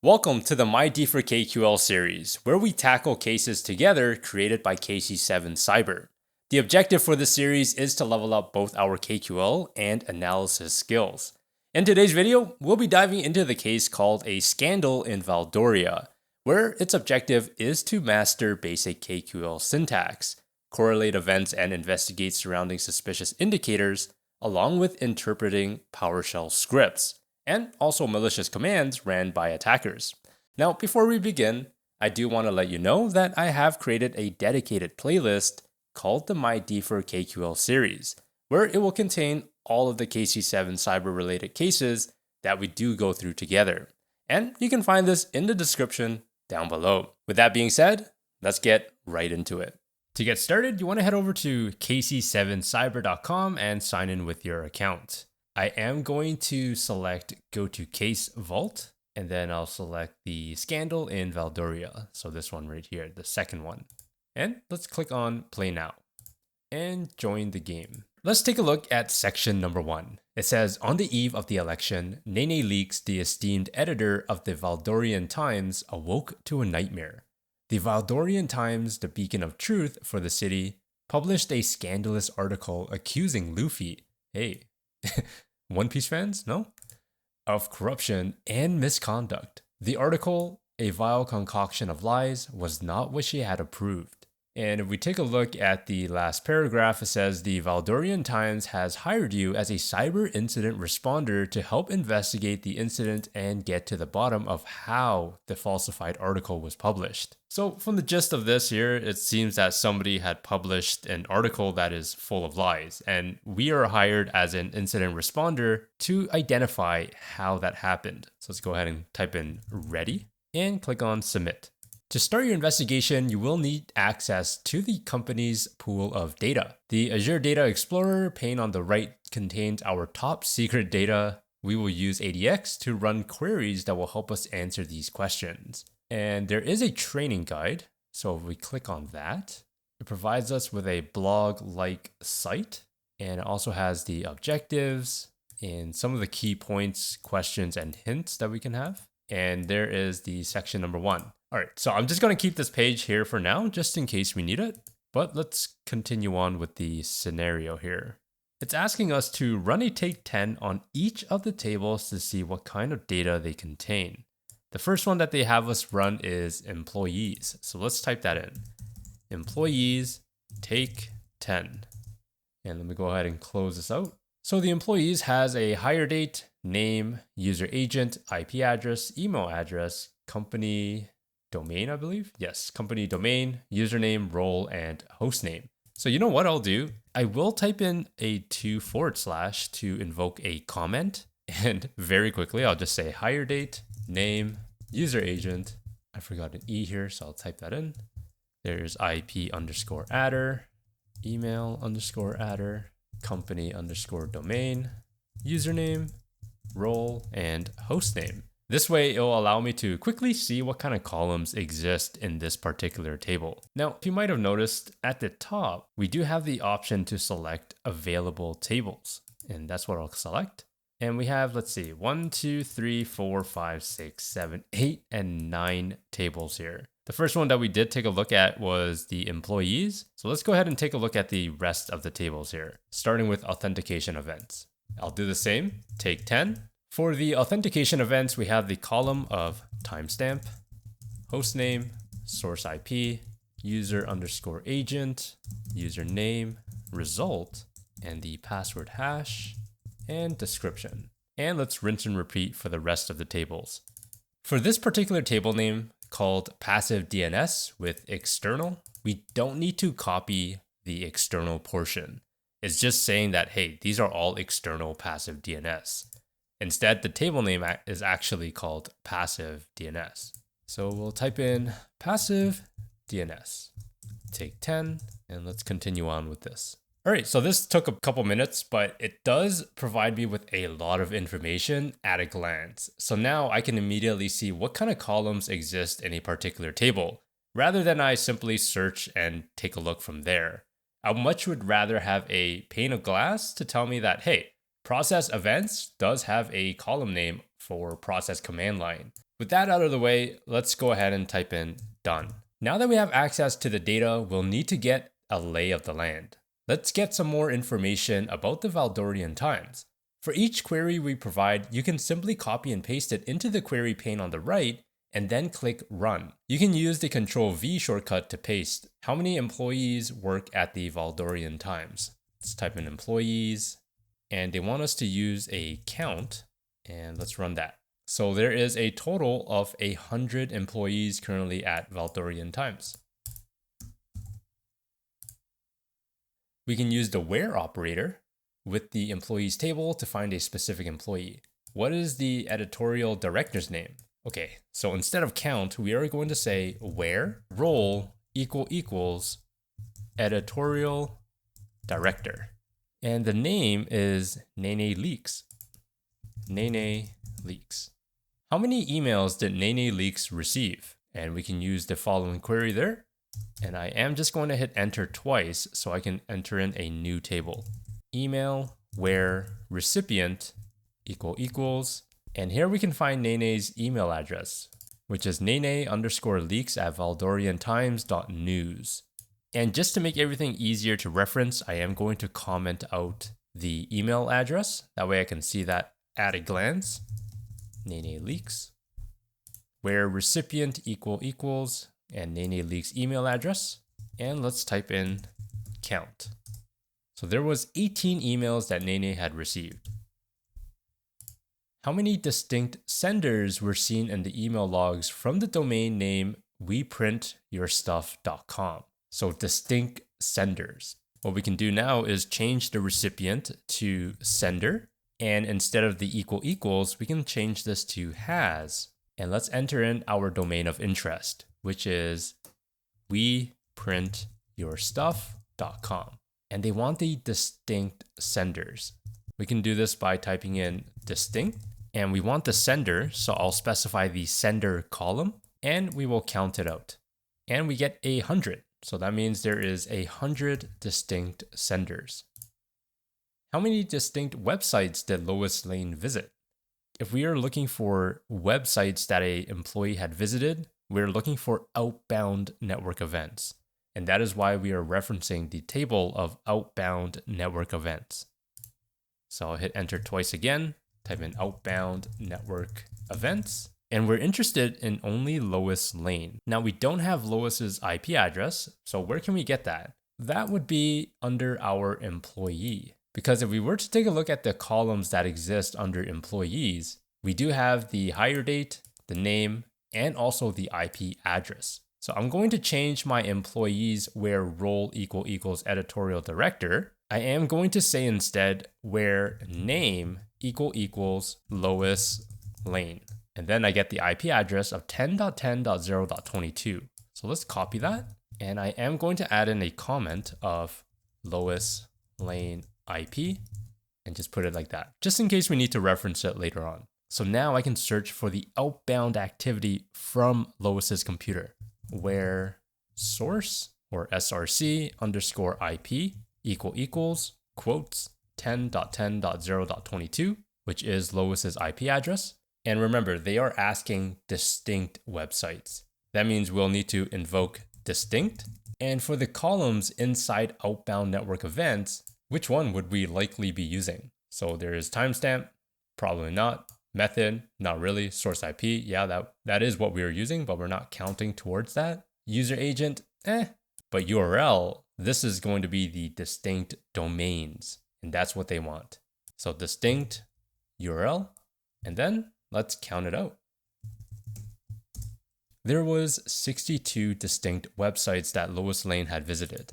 Welcome to the MyDFIR KQL series, where we tackle cases together created by KC7 Cyber. The objective for this series is to level up both our KQL and analysis skills. In today's video, we'll be diving into the case called a scandal in Valdoria, where its objective is to master basic KQL syntax, correlate events and investigate surrounding suspicious indicators, along with interpreting PowerShell scripts and also malicious commands ran by attackers. Now, before we begin, I do want to let you know that I have created a dedicated playlist called the MyDFIR KQL series, where it will contain all of the KC7 cyber-related cases that we do go through together. And you can find this in the description down below. With that being said, let's get right into it. To get started, you want to head over to kc7cyber.com and sign in with your account. I am going to select Go to Case Vault, and then I'll select the scandal in Valdoria. So this one right here, the second one. And let's click on Play Now and join the game. Let's take a look at section number 1. It says, on the eve of the election, Nene Leaks, the esteemed editor of the Valdorian Times, awoke to a nightmare. The Valdorian Times, the beacon of truth for the city, published a scandalous article accusing Luffy, hey, One Piece fans? No? Of corruption and misconduct. The article, a vile concoction of lies, was not what she had approved. And if we take a look at the last paragraph, it says the Valdorian Times has hired you as a cyber incident responder to help investigate the incident and get to the bottom of how the falsified article was published. So from the gist of this here, it seems that somebody had published an article that is full of lies, and we are hired as an incident responder to identify how that happened. So let's go ahead and type in ready and click on submit. To start your investigation, you will need access to the company's pool of data. The Azure Data Explorer pane on the right contains our top secret data. We will use ADX to run queries that will help us answer these questions. And there is a training guide. So if we click on that, it provides us with a blog-like site. And it also has the objectives and some of the key points, questions, and hints that we can have. And there is the section number 1. All right, so I'm just going to keep this page here for now, just in case we need it. But let's continue on with the scenario here. It's asking us to run a take 10 on each of the tables to see what kind of data they contain. The first one that they have us run is employees. So let's type that in. Employees take 10. And let me go ahead and close this out. So the employees has a hire date, name, user agent, IP address, email address, company domain, I believe. Yes, company domain, username, role, and host name. So you know what I'll do? I will type in a 2/ to invoke a comment. And very quickly, I'll just say hire date, name, user agent. I forgot an E here, so I'll type that in. There's IP_adder, email_adder, company_domain, username, role, and host name. This way, it will allow me to quickly see what kind of columns exist in this particular table. Now, you might have noticed at the top, we do have the option to select available tables. And that's what I'll select. And we have, let's see, 1, 2, 3, 4, 5, 6, 7, 8, and 9 tables here. The first one that we did take a look at was the employees. So let's go ahead and take a look at the rest of the tables here, starting with authentication events. I'll do the same, take 10. For the authentication events, we have the column of timestamp, hostname, source IP, user_agent, username, result, and the password hash, and description. And let's rinse and repeat for the rest of the tables. For this particular table name called passive DNS with external, we don't need to copy the external portion. It's just saying that, hey, these are all external passive DNS. Instead, the table name is actually called passive DNS. So we'll type in passive DNS, take 10, and let's continue on with this. All right, so this took a couple minutes, but it does provide me with a lot of information at a glance. So now I can immediately see what kind of columns exist in a particular table, rather than I simply search and take a look from there. I much would rather have a pane of glass to tell me that, hey, process events does have a column name for process command line. With that out of the way, let's go ahead and type in done. Now that we have access to the data, we'll need to get a lay of the land. Let's get some more information about the Valdorian Times. For each query we provide, you can simply copy and paste it into the query pane on the right and then click Run. You can use the Ctrl+V shortcut to paste. How many employees work at the Valdorian Times? Let's type in employees, and they want us to use a count, and let's run that. So there is a total of 100 employees currently at Valdorian Times. We can use the where operator with the employees table to find a specific employee. What is the editorial director's name? Okay, so instead of count, we are going to say where role equals editorial director. And the name is Nene Leaks. Nene Leaks. How many emails did Nene Leaks receive? And we can use the following query there. And I am just going to hit enter twice so I can enter in a new table. Email where recipient equals, and here we can find Nene's email address, which is nene_leaks@valdoriantimes.news. And just to make everything easier to reference, I am going to comment out the email address. That way I can see that at a glance. Nene Leaks, where recipient equals, and Nene Leaks email address. And let's type in count. So there was 18 emails that Nene had received. How many distinct senders were seen in the email logs from the domain name weprintyourstuff.com? So distinct senders. What we can do now is change the recipient to sender. And instead of the equals, we can change this to has. And let's enter in our domain of interest, which is weprintyourstuff.com. And they want the distinct senders. We can do this by typing in distinct, and we want the sender, so I'll specify the sender column, and we will count it out. And we get 100, so that means there is 100 distinct senders. How many distinct websites did Lois Lane visit? If we are looking for websites that an employee had visited, we're looking for outbound network events. And that is why we are referencing the table of outbound network events. So I'll hit enter twice again, type in outbound network events, and we're interested in only Lois Lane. Now we don't have Lois's IP address, so where can we get that? That would be under our employee. Because if we were to take a look at the columns that exist under employees, we do have the hire date, the name, and also the IP address. So I'm going to change my employees where role equals editorial director. I am going to say instead where name equals Lois Lane. And then I get the IP address of 10.10.0.22. So let's copy that. And I am going to add in a comment of Lois Lane IP and just put it like that, just in case we need to reference it later on. So now I can search for the outbound activity from Lois's computer, where source or src underscore IP equals quotes 10.10.0.22, which is Lois's IP address. And remember, they are asking distinct websites. That means we'll need to invoke distinct. And for the columns inside outbound network events, which one would we likely be using? So there is timestamp, probably not. Method, not really. Source IP, yeah, that is what we are using, but we're not counting towards that. User agent, But URL, this is going to be the distinct domains, and that's what they want. So distinct URL, and then let's count it out. There was 62 distinct websites that Lois Lane had visited.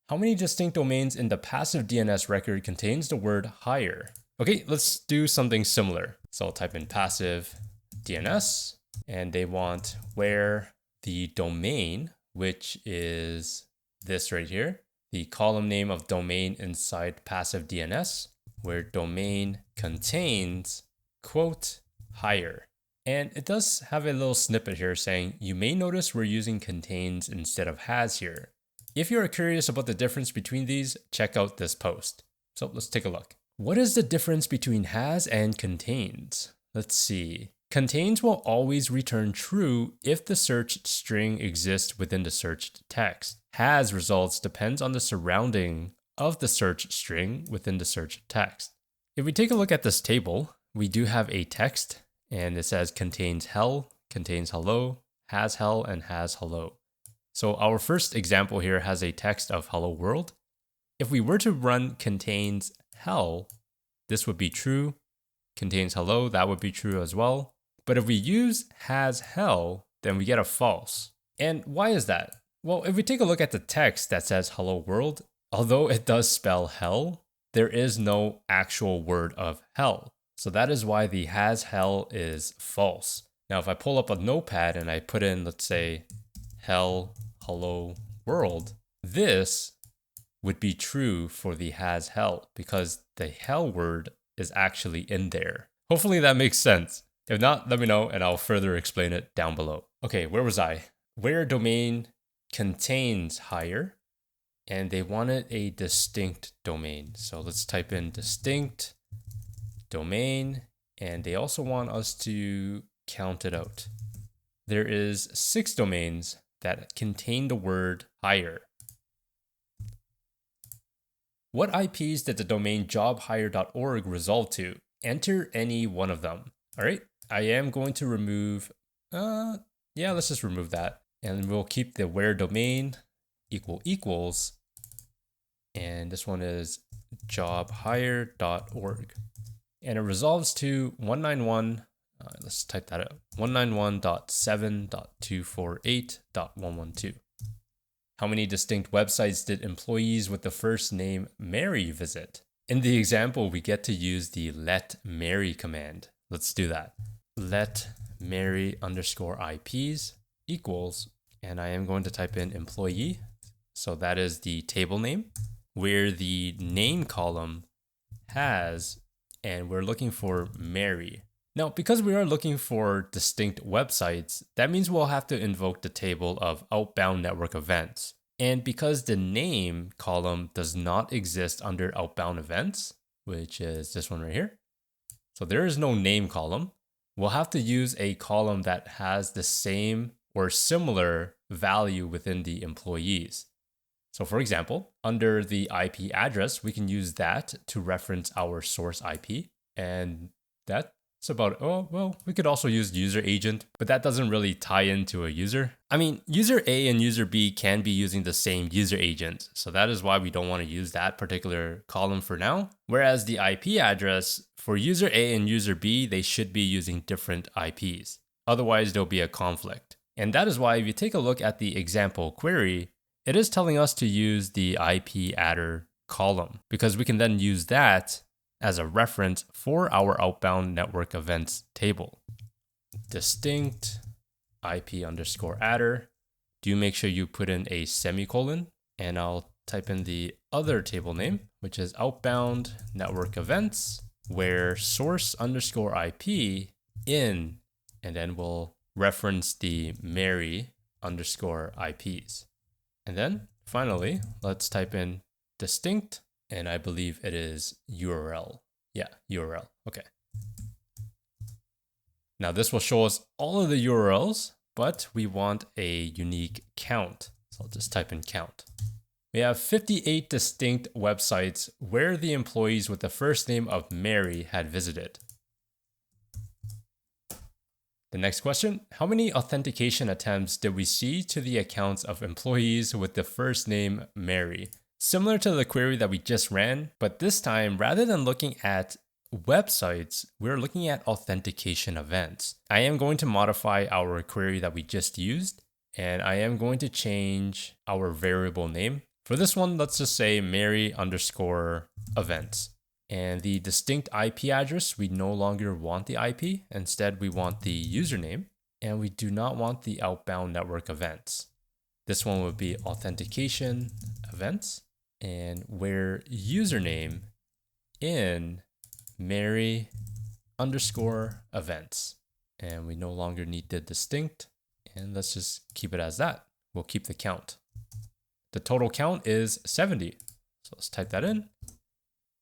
How many distinct domains in the passive DNS record contains the word hire? Okay, let's do something similar. So I'll type in passive DNS, and they want where the domain, which is this right here, the column name of domain inside passive DNS, where domain contains quote hire. And it does have a little snippet here saying, you may notice we're using contains instead of has here. If you are curious about the difference between these, check out this post. So let's take a look. What is the difference between has and contains? Let's see. Contains will always return true if the searched string exists within the searched text. Has results depends on the surrounding of the searched string within the searched text. If we take a look at this table, we do have a text and it says contains hell, contains hello, has hell, and has hello. So our first example here has a text of hello world. If we were to run contains hell, this would be true. Contains hello, that would be true as well. But if we use has hell, then we get a false. And why is that? Well, if we take a look at the text that says hello world, although it does spell hell, there is no actual word of hell. So that is why the has hell is false. Now, if I pull up a notepad and I put in, let's say, hell, hello world, this would be true for the has hell because the hell word is actually in there. Hopefully that makes sense. If not, let me know and I'll further explain it down below. Okay, where was I? Where domain contains higher, and they wanted a distinct domain. So let's type in distinct domain, and they also want us to count it out. There is 6 domains that contain the word higher. What IPs did the domain jobhire.org resolve to? Enter any one of them. All right, I am going to remove, let's just remove that. And we'll keep the where domain equals, and this one is jobhire.org. And it resolves to 191, let's type that out, 191.7.248.112. How many distinct websites did employees with the first name Mary visit? In the example, we get to use the let Mary command. Let's do that. Let Mary _IPs equals, and I am going to type in employee. So that is the table name where the name column has, and we're looking for Mary. Now, because we are looking for distinct websites, that means we'll have to invoke the table of outbound network events. And because the name column does not exist under outbound events, which is this one right here, so there is no name column, we'll have to use a column that has the same or similar value within the employees. So for example, under the IP address, we can use that to reference our source IP. And that's about, we could also use user agent, but that doesn't really tie into a user. I mean, user A and user B can be using the same user agent. So that is why we don't want to use that particular column for now. Whereas the IP address for user A and user B, they should be using different IPs. Otherwise, there'll be a conflict. And that is why if you take a look at the example query, it is telling us to use the IP adder column because we can then use that as a reference for our outbound network events table. Distinct IP _adder. Do make sure you put in a semicolon, and I'll type in the other table name, which is outbound network events, where source _IP in, and then we'll reference the Mary _IPs. And then finally, let's type in distinct, and I believe it is URL. Yeah, URL. Okay. Now this will show us all of the URLs, but we want a unique count. So I'll just type in count. We have 58 distinct websites where the employees with the first name of Mary had visited. The next question, how many authentication attempts did we see to the accounts of employees with the first name Mary? Similar to the query that we just ran, but this time, rather than looking at websites, we're looking at authentication events. I am going to modify our query that we just used, and I am going to change our variable name. For this one, let's just say Mary _events. And the distinct IP address, we no longer want the IP. Instead, we want the username, and we do not want the outbound network events. This one would be authentication events, and where username in Mary _events. And we no longer need the distinct, and let's just keep it as that. We'll keep the count. The total count is 70. So let's type that in.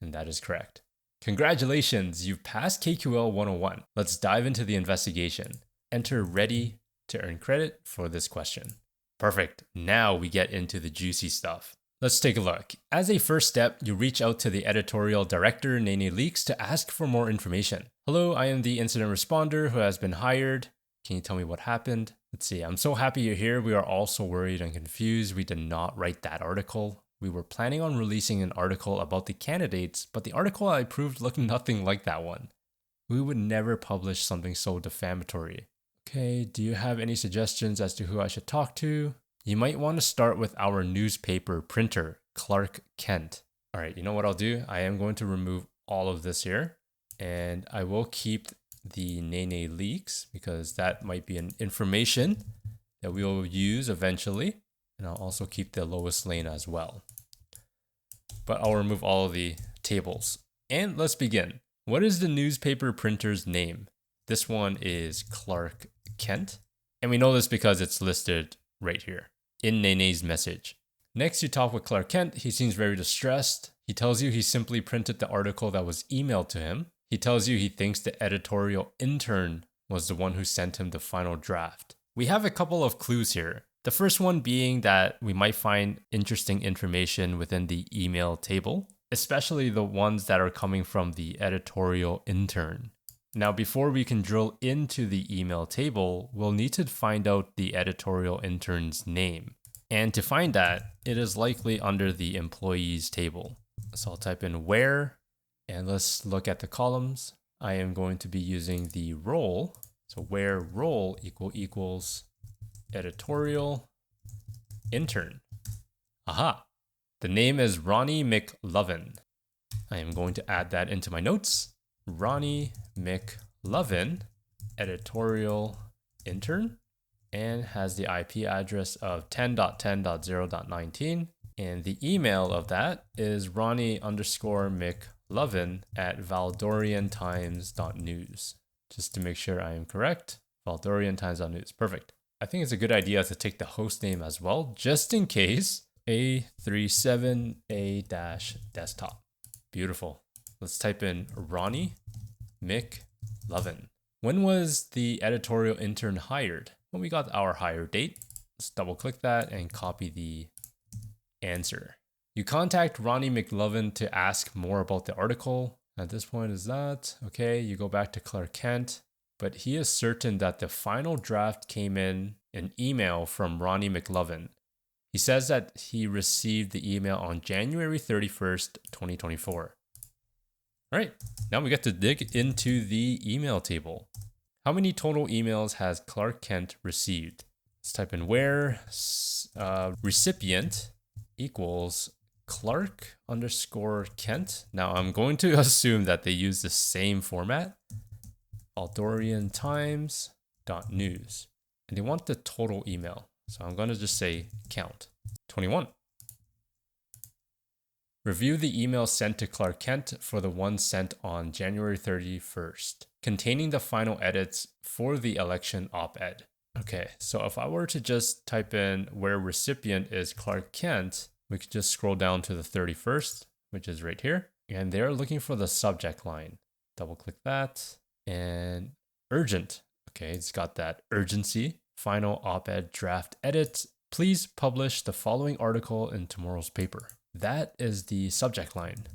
And that is correct. Congratulations, you've passed KQL 101. Let's dive into the investigation. Enter ready to earn credit for this question. Perfect. Now we get into the juicy stuff. Let's take a look. As a first step, you reach out to the editorial director, Nene Leaks, to ask for more information. Hello, I am the incident responder who has been hired. Can you tell me what happened? Let's see. I'm so happy you're here. We are all so worried and confused. We did not write that article. We were planning on releasing an article about the candidates, but the article I approved looked nothing like that one. We would never publish something so defamatory. Okay, do you have any suggestions as to who I should talk to? You might want to start with our newspaper printer, Clark Kent. All right, you know what I'll do? I am going to remove all of this here, and I will keep the Nene Leaks because that might be an information that we will use eventually. And I'll also keep the Lois Lane as well. But I'll remove all of the tables. And let's begin. What is the newspaper printer's name? This one is Clark Kent. And we know this because it's listed right here in Nene's message. Next, you talk with Clark Kent. He seems very distressed. He tells you he simply printed the article that was emailed to him. He tells you he thinks the editorial intern was the one who sent him the final draft. We have a couple of clues here. The first one being that we might find interesting information within the email table, especially the ones that are coming from the editorial intern. Now, before we can drill into the email table, we'll need to find out the editorial intern's name. And to find that, it is likely under the employees table. So I'll type in where, and let's look at the columns. I am going to be using the role. So where role equals editorial intern. Aha, the name is Ronnie McLovin. I am going to add that into my notes. Ronnie McLovin, editorial intern, and has the IP address of 10.10.0.19. And the email of that is Ronnie_McLovin at ValdorianTimes.news. Just to make sure I am correct, ValdorianTimes.news. Perfect. I think it's a good idea to take the host name as well, just in case. A37A-desktop. Beautiful. Let's type in Ronnie McLovin. When was the editorial intern hired? When we got our hire date. Let's double click that and copy the answer. You contact Ronnie McLovin to ask more about the article. At this point, is that okay? You go back to Clark Kent. But he is certain that the final draft came in an email from Ronnie McLovin. He says that he received the email on January 31st, 2024. All right, now we get to dig into the email table. How many total emails has Clark Kent received? Let's type in where recipient equals Clark_Kent. Now I'm going to assume that they use the same format. Valdorian Times.news. And they want the total email. So I'm going to just say count. 21. Review the email sent to Clark Kent for the one sent on January 31st, containing the final edits for the election op-ed. Okay, so if I were to just type in where recipient is Clark Kent, we could just scroll down to the 31st, which is right here. And they're looking for the subject line. Double click that. And urgent. Okay, it's got that urgency. Final op-ed draft edit. Please publish the following article in tomorrow's paper. That is the subject line.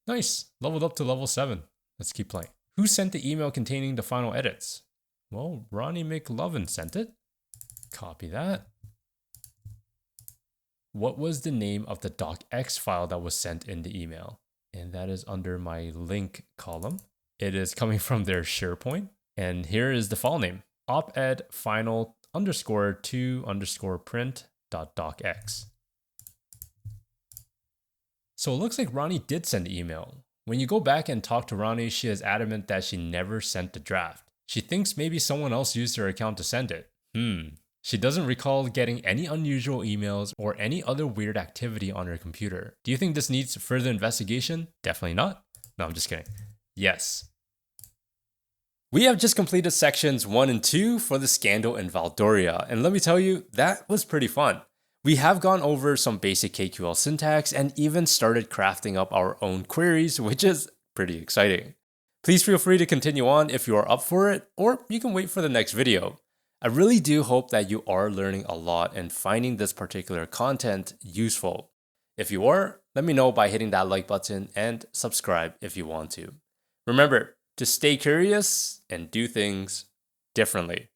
Nice. Leveled up to level 7. Let's keep playing. Who sent the email containing the final edits? Well, Ronnie McLovin sent it. Copy that. What was the name of the docx file that was sent in the email? And that is under my link column. It is coming from their SharePoint. And here is the file name. Op-ed final _to_print.docx. So it looks like Ronnie did send the email. When you go back and talk to Ronnie, she is adamant that she never sent the draft. She thinks maybe someone else used her account to send it. She doesn't recall getting any unusual emails or any other weird activity on her computer. Do you think this needs further investigation? Definitely not. No, I'm just kidding. Yes. We have just completed sections 1 and 2 for the scandal in Valdoria, and let me tell you, that was pretty fun. We have gone over some basic KQL syntax and even started crafting up our own queries, which is pretty exciting. Please feel free to continue on if you are up for it, or you can wait for the next video. I really do hope that you are learning a lot and finding this particular content useful. If you are, let me know by hitting that like button and subscribe if you want to. Remember to stay curious and do things differently.